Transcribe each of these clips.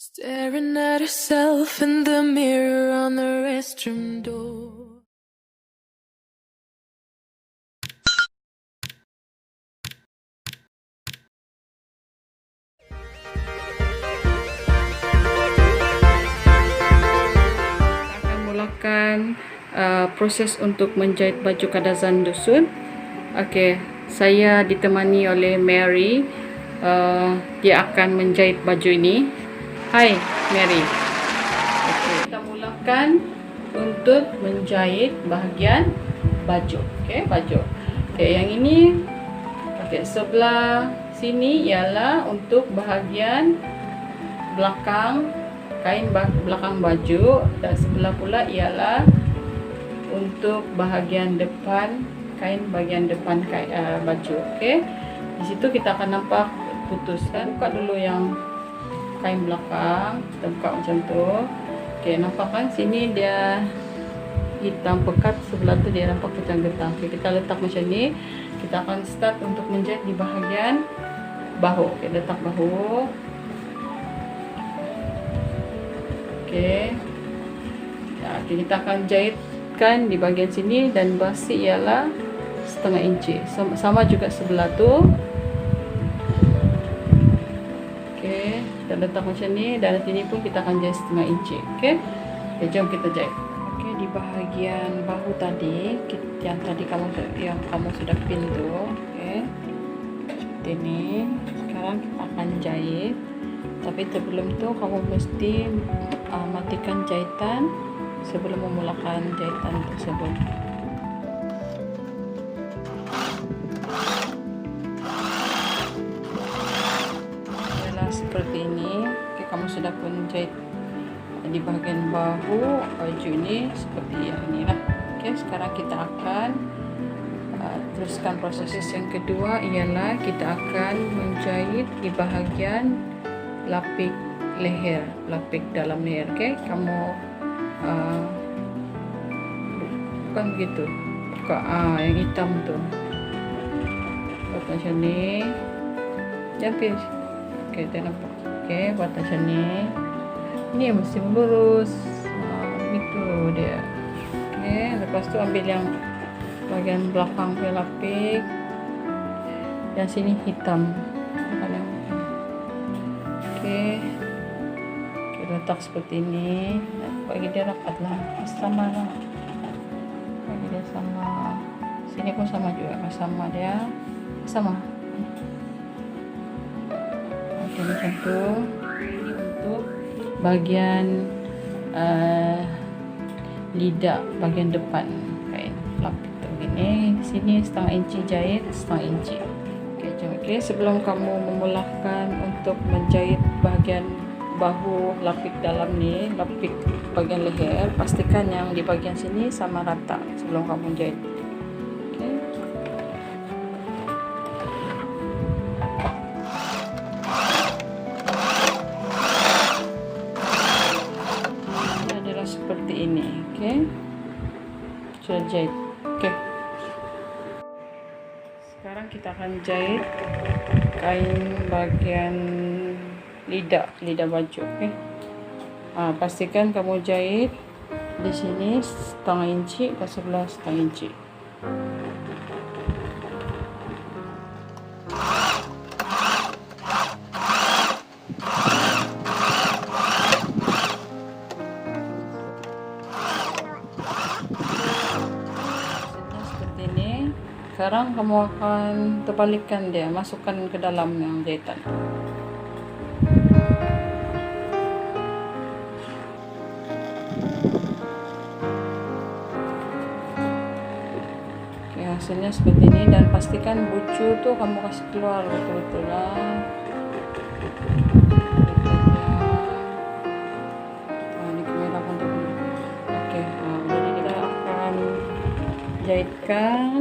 Staring at herself in the mirror on the restroom door. Akan mulakan proses untuk menjahit baju kadazan dusun. Okey, saya ditemani oleh Mary. Dia akan menjahit baju ini. Hai Mary. Okey, kita mulakan untuk menjahit bahagian baju. Okey, baju. Okey, yang ini sebelah sini ialah untuk bahagian belakang kain belakang baju, dan sebelah pula ialah untuk bahagian depan kain bagian depan baju. Okey, di situ kita akan nampak putuskan. Buka dulu yang kain belakang, kita buka macam tu. Okey, nampak kan sini dia hitam pekat, sebelah tu dia nampak putih getah. Okey, kita letak macam ni. Kita akan start untuk menjahit di bahagian bahu. Okey, letak bahu. Okey. Ya, kita akan jahitkan di bahagian sini, dan basi ialah setengah inci. Sama juga sebelah tu. Okey, kita letak macam ni, dan sini pun kita akan jahit setengah inci. Okey. Okay, jom kita jahit. Okey, di bahagian bahu tadi yang tadi kamu sudah pin tu, okey. Seperti ni. Sekarang kita akan jahit. Tapi sebelum tu kamu mesti matikan jahitan sebelum memulakan jahitan tersebut. Adalah seperti ini. Oke, kamu sudah pun jahit di bahagian bahu baju ini seperti yang inilah. Oke, sekarang kita akan teruskan proses yang kedua, ialah kita akan menjahit di bahagian lapik leher, lapik dalam leher. Okey, kamu bukan begitu, buka yang hitam tu, buat macam ni, jampi. Okey, dia nampak. Okey, buat macam ni. Ni mesti lurus, itu dia. Okey, lepas tu ambil yang bahagian belakang punya lapik, yang sini hitam. Okey, letak seperti ini. Bagi dia rapat lah, sama lah. Bagi dia sama. Sini pun sama juga, sama dia, sama. Okey, macam tu. Ini untuk bahagian lidah bahagian depan kain lapik tu begini. Sini setengah inci jahit, setengah inci. Okey, jom. Okey, sebelum kamu memulakan untuk menjahit bahagian bahu lapik dalam ni, lapik bahagian leher, pastikan yang di bahagian sini sama rata sebelum kamu jahit. Okey. Ini adalah seperti ini. Okey. Sudah jahit. Okey. Sekarang kita akan jahit kain bahagian lidah baju. Okey. Pastikan kamu jahit di sini setengah inci, ke sebelah setengah inci. Seperti ini. Sekarang kamu akan terbalikkan dia, masukkan ke dalam yang jahitan. Hasilnya seperti ini, dan pastikan bucu tu kamu kasih keluar betul-betul lah. Ini kamera pun tu. Okey, jadi kita akan jahitkan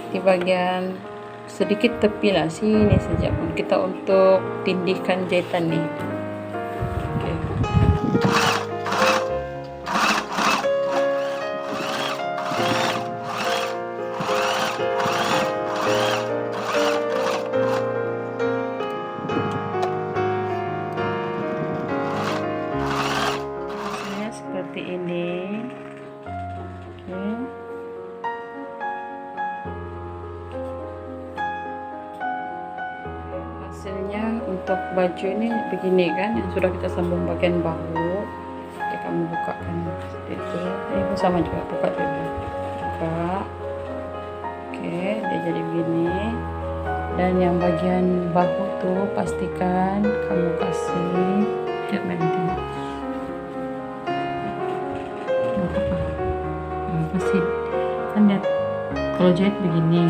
di bahagian sedikit tepi lah, sini saja pun kita untuk tindihkan jahitan ni. Okey. Hasilnya untuk baju ini begini kan, yang sudah kita sambung bagian bahu. Oke, kamu bukakan seperti itu. Ini pun sama juga, buka juga. Buka. Oke, dia jadi begini. Dan yang bagian bahu tuh pastikan kamu kasih lihat nanti. Kasih kan, lihat kalau jahit begini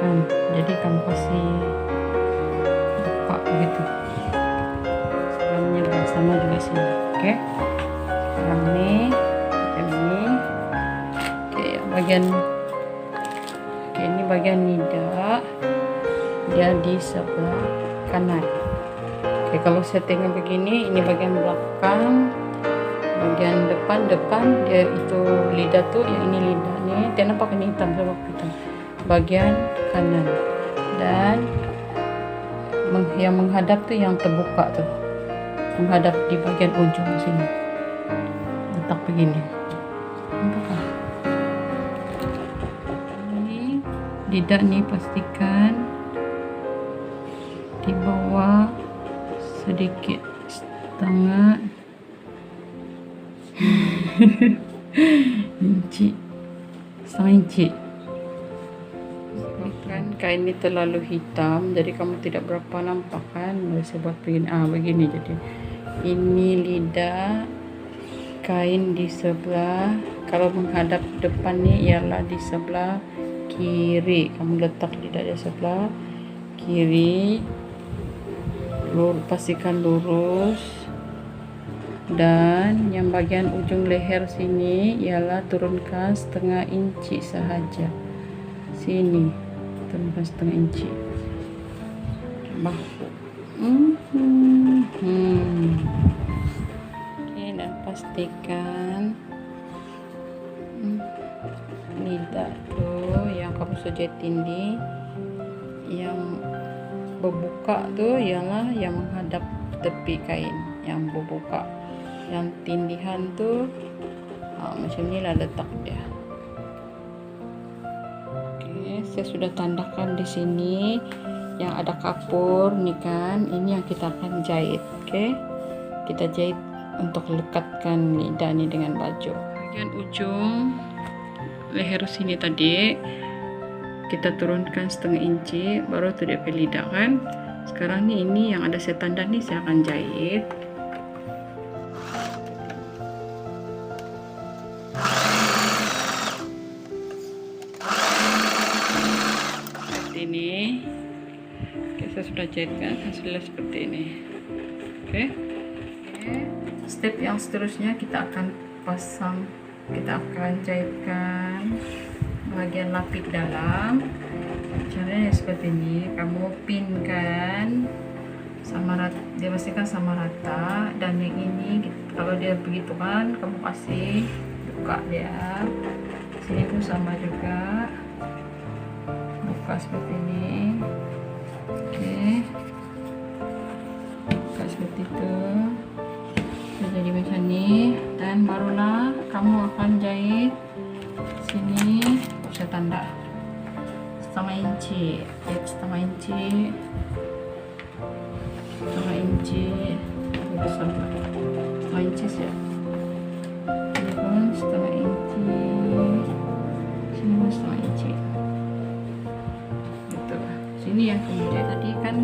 kan, jadi kamu kasih buka begitu. Sebenarnya sama juga sini. Oke, sekarang nih ini. Oke, yang bagian ini bagian lidah, dia di sebelah kanan. Oke, kalau settingnya begini, ini bagian belakang, bagian depan dia itu lidah tuh, yang ini lidah nih, dia nampak ini hitam sama hitam. Bagian kanan, dan yang menghadap tuh yang terbuka tuh, menghadap di bagian ujung sini. Letak begini. Nampak? Ini lidah nih pastikan di bawah sedikit setengah inci, setengah inci. Kan kain ini terlalu hitam, jadi kamu tidak berapa nampak kan. Bisa buat begini, begini. Jadi ini lidah, kain di sebelah, kalau menghadap depan nih ialah di sebelah kiri. Kamu letak lidah di sebelah kiri, pastikan lurus. Dan yang bagian ujung leher sini ialah turunkan setengah inci sahaja. Sini turunkan setengah inci. Bahu. Oke, dan pastikan lidah tuh yang kamu sujud tindih, yang berbuka tuh ialah yang menghadap tepi kain, yang berbuka. Yang tindihan tuh macam inilah letak dia. Oke, saya sudah tandakan di sini yang ada kapur nih kan. Ini yang kita akan jahit. Oke, kita jahit untuk lekatkan lidah ini dengan baju. Bagian ujung leher sini tadi kita turunkan setengah inci, baru tuh DP lidah kan. Sekarang nih ini yang ada saya tanda nih, saya akan jahit. Ini, oke, saya sudah jahitkan, hasilnya seperti ini. Oke, step yang seterusnya kita akan pasang, kita akan jahitkan bagian lapik dalam. Caranya seperti ini, kamu pinkan sama rata, dia pastikan sama rata. Dan yang ini kalau dia begitu kan, kamu kasih buka dia. Sini pun sama juga, buka seperti ini. Oke, buka seperti itu, jadi macam ini. Dan barulah kamu akan jahit sini. Saya tanda setengah inci, jahit setengah inci, setengah inci, setengah inci sih. Ini pun setengah inci, sini pun setengah inci. Ini yang kemudian tadi kan,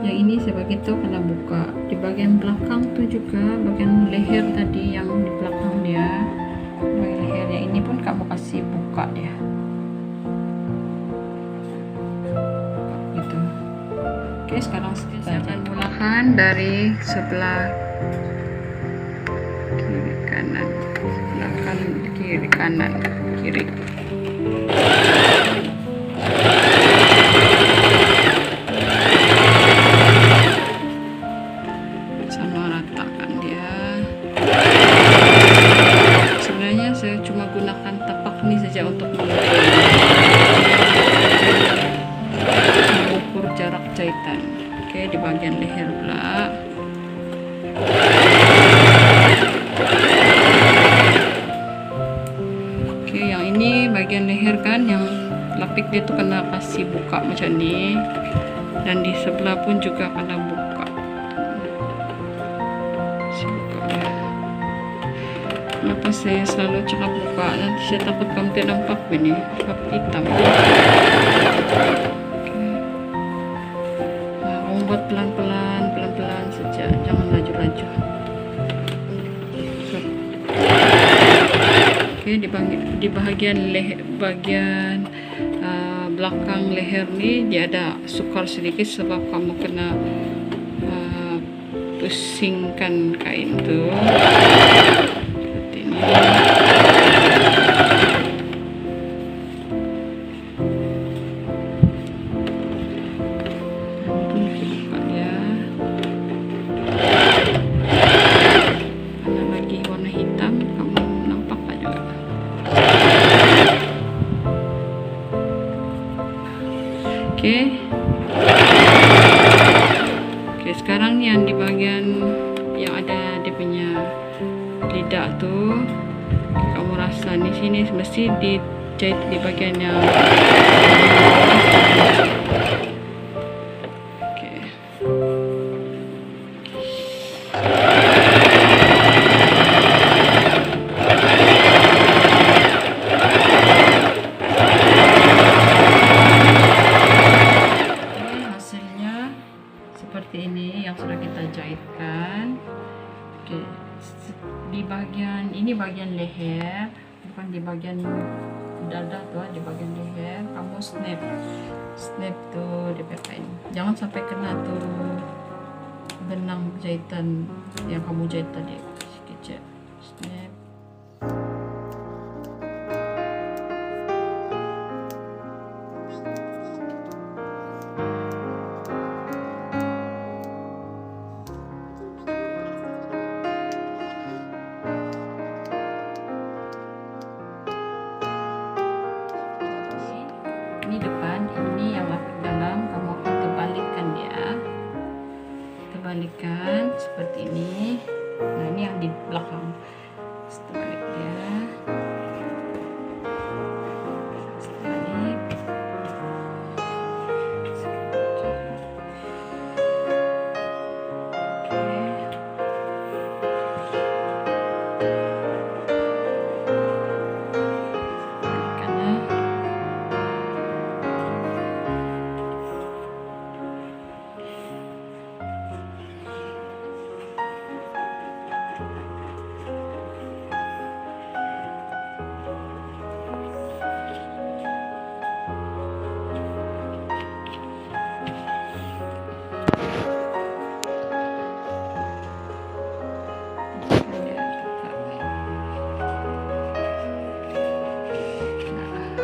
yang ini sebagai itu kena buka di bagian belakang tuh juga, bagian leher tadi yang di belakang dia, bagian lehernya ini pun kamu kasih buka dia gitu. Oke, sekarang saya akan mulakan dari sebelah kiri kanan, sebelah kanan kiri kanan kiri. Gunakan tapak ini saja untuk mengukur jarak jahitan. Oke, di bagian leher pula. Oke, yang ini bagian leher kan, yang lapik dia tuh kena kasih buka macam ini. dan di sebelah pun juga kena buka. Kenapa saya selalu cakap buka? Nanti saya takut kamu tidak nampak ini sebab hitam. Nah, kamu buat pelan-pelan saja, jangan laju-laju. Oke, di bagian belakang leher nih dia ada sukar sedikit sebab kamu kena pusingkan kain tuh. Oke, sekarang yang di bagian yang ada dia punya lidah tuh, kamu rasa di sini mesti dijahit di bagian yang oke. Seperti ini yang sudah kita jahitkan. Oke, di bagian ini bagian leher, bukan di bagian dada tuh, di bagian leher kamu snap tuh di kain. Jangan sampai kena tuh benang jahitan yang kamu jahit tadi. Sedikit snap. Ini depan, ini yang lapik dalam, kamu akan terbalikan dia, terbalikan seperti ini. Nah, ini yang di belakang, terbalik dia, terbalik.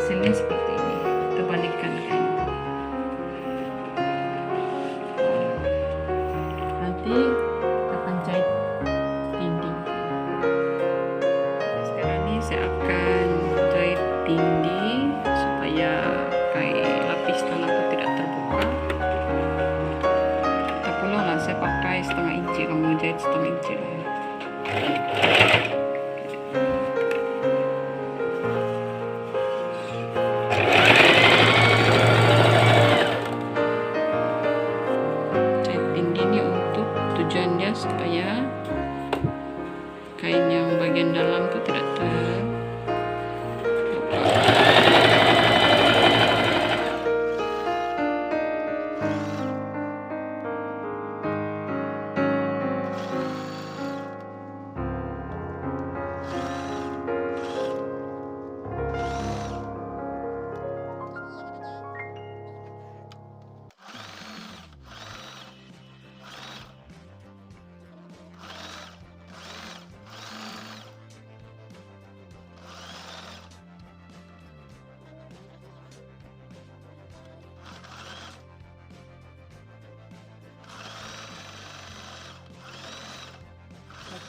Hasilnya seperti ini, terbalikan kain. Nanti akan jahit dinding. Sekarang ini saya akan jahit dinding supaya kain lapis tanahku tidak terbuka. Tak perlu lah saya pakai setengah inci, kamu jahit setengah inci lah. Tujuannya supaya kain yang bagian dalam itu tidak terbuka.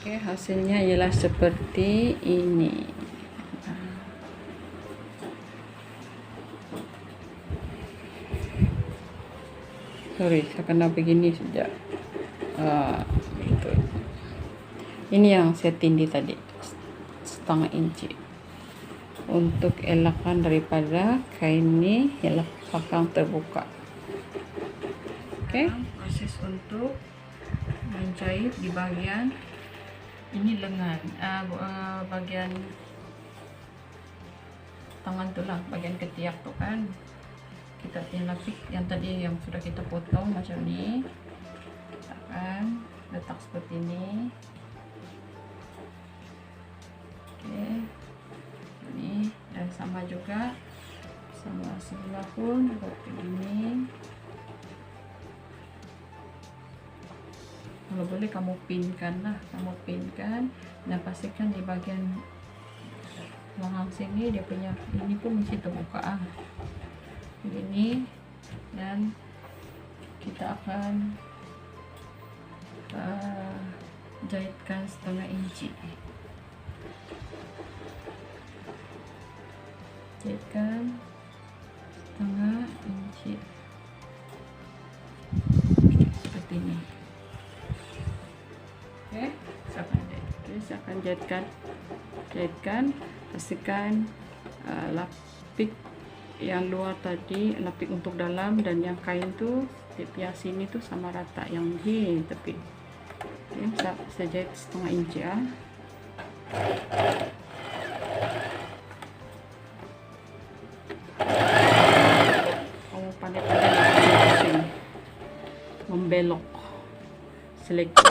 Oke, hasilnya ialah seperti ini. Sorry, saya kena begini sejak itu. Ini yang saya tindih tadi, setengah inci, untuk elakkan daripada kain ini ialah belakang terbuka. Oke, proses untuk menjahit di bagian ini lengan, bagian tangan tuh lah, bagian ketiak tuh kan. Kita lapik yang tadi yang sudah kita potong macam ini, kita akan letak seperti ini. Oke, ini dan sama juga sama sebelah pun buat begini. Kalau boleh kamu pinkan lah, kamu pinkan dan pastikan di bagian lengan sini dia punya ini pun mesti terbuka begini, dan kita akan jahitkan setengah inci. Jahitkan setengah inci seperti ini. Oke, saya akan jahitkan, pastikan lapik yang luar tadi, lapik untuk dalam, dan yang kain tuh di pihak sini tuh sama rata yang di tepi. Oke, saya jahit setengah inci ya. Kamu pandai-pandai membelok seleko.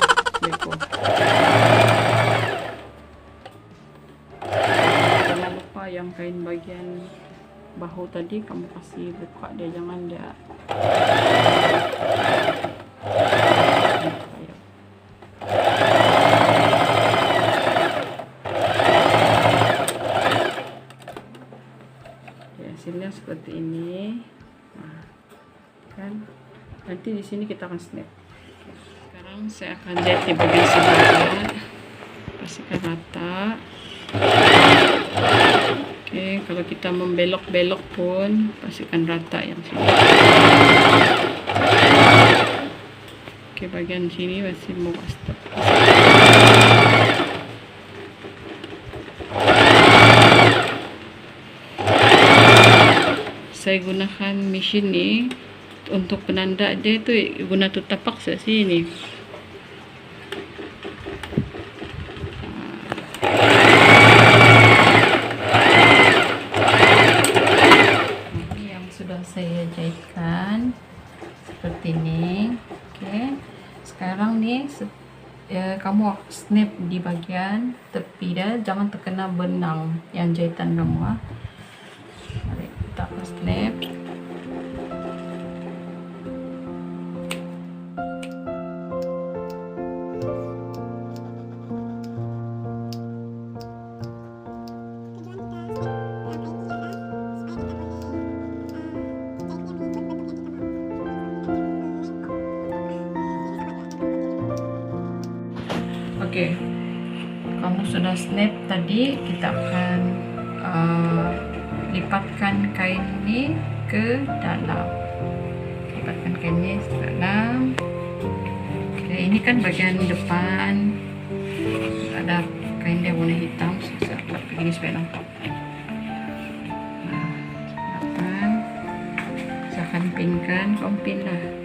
Jangan lupa yang kain bagian bahu tadi kamu kasih buka dia, jangan dia hasilnya seperti ini. Nah, kan nanti di sini kita akan snap. Sekarang saya akan jahit di bagian sebelah, pastikan rata. Oke, kalau kita membelok-belok pun pastikan rata yang sini. Oke, bagian sini masih mau stop. Saya gunakan mesin nih untuk penanda dia itu guna tu tapak saya sini. Saya jahitkan seperti ini. Oke, sekarang nih kamu snap di bagian tepi dah, jangan terkena benang yang jahitan kamu. Mari kita snap. Oke, kamu sudah snap tadi, kita akan lipatkan kain ini ke dalam. Lipatkan kain ini ke dalam. Oke, ini kan bagian depan ada kain dia warna hitam, saya buat begini supaya nampak. Nah, depan saya akan pinkan, kamu pin lah.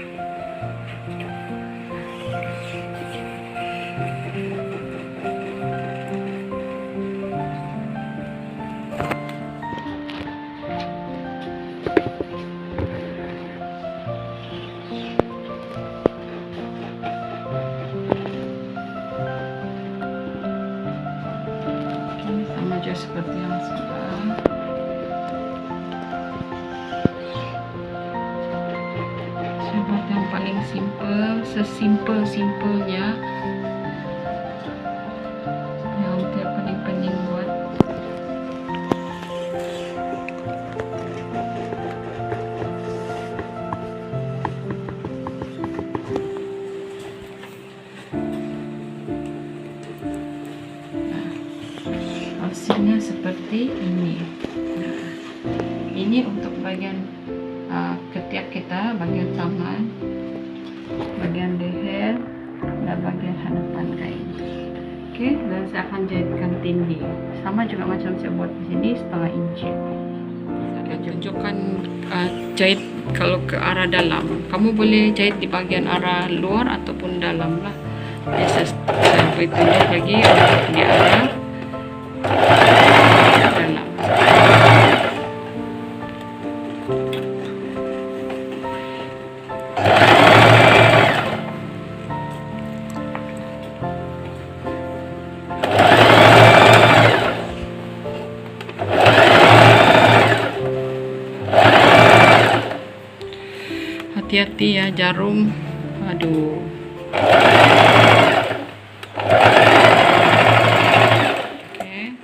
Seperti yang sudah. Saya buat yang paling simple, sesimpel-simpelnya, yang tidak pening-pening buat. Hasilnya seperti ini. Nah, ini untuk bagian ketiak kita, bagian tangan, bagian leher, dan bagian hadapan kain. Oke, dan saya akan jahitkan tindih. Sama juga macam saya buat di sini, setengah inci. Saya akan tunjukkan jahit kalau ke arah dalam. Kamu boleh jahit di bagian arah luar ataupun dalam lah. Biasa saya boleh tunjuk lagi untuk di arah dalam. Hati-hati ya, jarum. Aduh. Oke.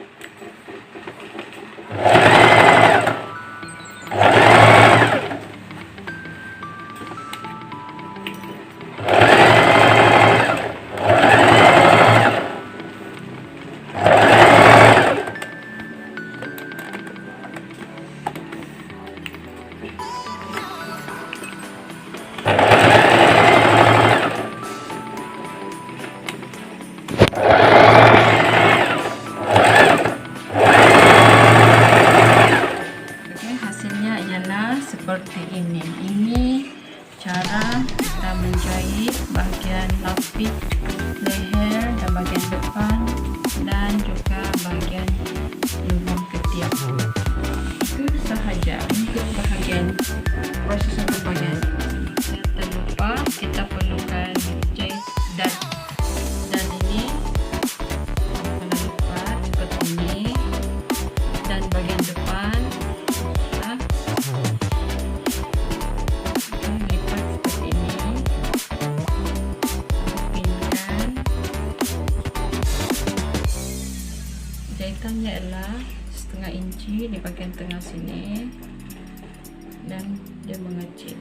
Hasilnya ialah seperti ini. Ini cara kita menjahit bagian lapis leher dan bagian depan dan juga bagian lubang ketiak. Itu sahaja untuk bahagian proses untuk bagian. Jangan lupa kita perlukan jahit dan ini kena lipat seperti ini, dan bagian depan lipat seperti ini, pinkan. Jahitannya adalah 1/2 inci di bagian tengah sini dan dia mengecil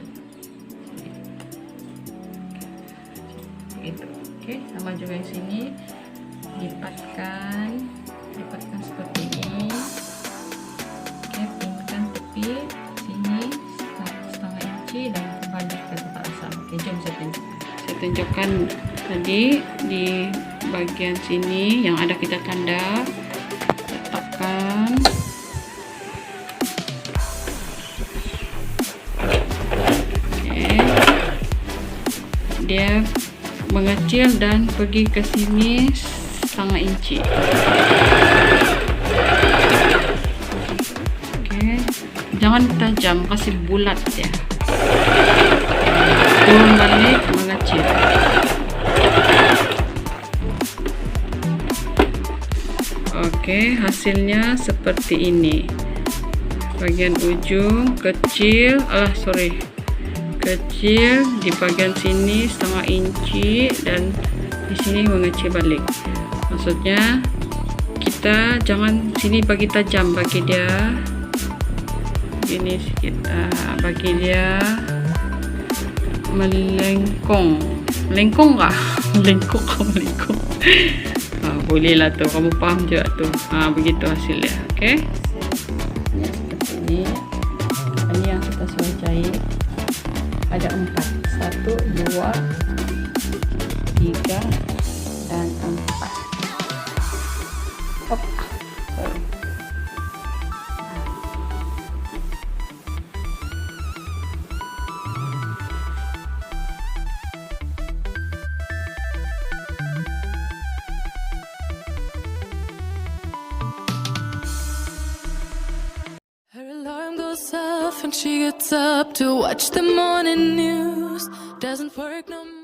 begitu. Oke, sama juga yang sini, lipatkan seperti ini. Oke, pinkan tepi sini 1/2 inci dan balik ke tempat asal. Oke, jom saya tunjukkan tadi di bagian sini yang ada kita tanda, letakkan. Oke, dia mengecil dan pergi ke sini 1/2 inci. Oke, jangan tajam, kasih bulat ya. Turun balik, mengecil. Oke, hasilnya seperti ini. Bagian ujung kecil, kecil di bagian sini 1/2 inci dan di sini mengecil balik. Maksudnya kita jangan sini bagi tajam, bagi dia gini sedikit, bagi dia melengkung kah? melengkung. Boleh lah tuh, kamu paham juga tuh. Begitu hasilnya. Oke, ya, seperti ini. Ini yang kita sudah jahit. Ada 4, 1, 2, 3 dan 4. Hop, sorry. Her alarm goes off and she gets up to watch the morning news. Doesn't work no more.